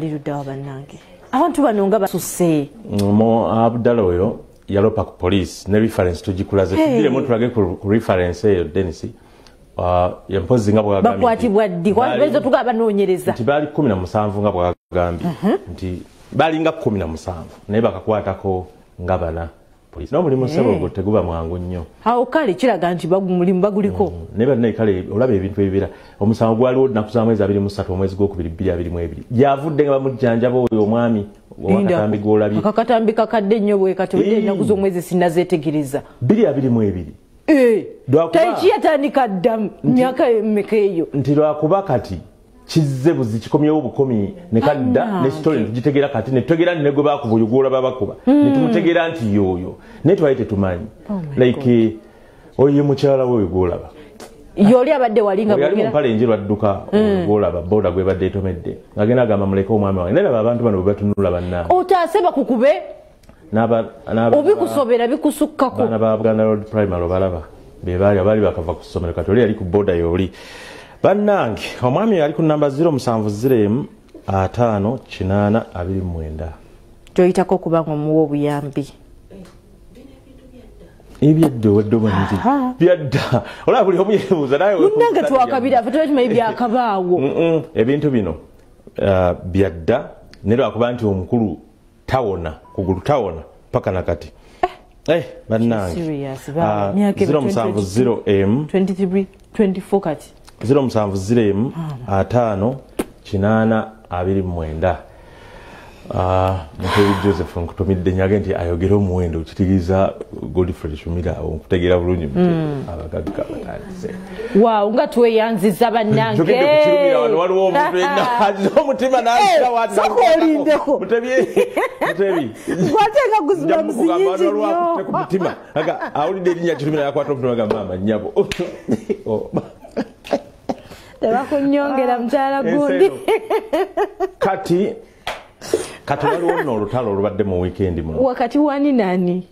Lirudawa bannange abantu bano nga basusse mo Abdallah oyo yalopa ku police ne reference tugikulaze tugire mu tulage ku reference eyo Dennis yampozi nga bwagambye bakwatibwa ddi kwabezo tugaba noonyereza nti bali 17 nga bwagambye nti bali nga 17 naye bakakwatako nga bana police no mulimu sebo guteguba mwangu nnyo awo kale kiraga nti mulimu baguliko ne banne kale olabe ebintu ebibira omusango gwaliwo nakuza mwezi 23 omwezi gw'okubiri 2022 yavudde nga bamujjanjaba oyo omwami wakatambi golabye akatambi kakadde nnyo bwe katulide nakuza omwezi sinazetegereza 2022 taichi yatandika ddamu myaka emeka nti lwakuba kati kizze buzi kikomyewo bukomi ne kadda ne story tugitegera kati ne tutegera ne gwe bakuvuyugula babakuba ne tumutegera nti yoyo ne twaite tumanyi like oyo mukyala we golaba yoli abadde walinga bwogera mpale njirwa dduka golaba boda gwe badde tomedde ngagenda gamba muleke omwami wange nalaba abantu bano batunula banna otaseba kukube naba obikusobera bikusukkako bana ba Buganda Road Primary balaba be bali bakava ku somero katoli yali ku boda yoli bannange omwami yali ku namba 07059829 toyitako kubanga omuwa obuyambi ebyaddo weddo banti byadda olaba buli omu yebuuza naye munnange twakabira afe tumanyi byakabaawo ebintu bino byadda ne lwakuba nti omukulu tawona kugulu tawona paka nakati bannange 0704 kati 07059829 Mukuru Joseph nkutumidde nyage nti ayogera omuwendo kitiriza Godfrey Shumira okutegera bulungi abagagga batandise wow nga tweyanziza bannange jogede kukirumira wano waliwo omuntu ennazo omutima n'akira watu sokolindeko mutebi gwatenga guzula muzinyinji ku mutima aga awulidde erinnya kirumira yakwata omutima ga mama nnyabo tebakunyongera mukyala gundi kati waliwo nno olutalo olubadde mu weekend muno wakati wani nani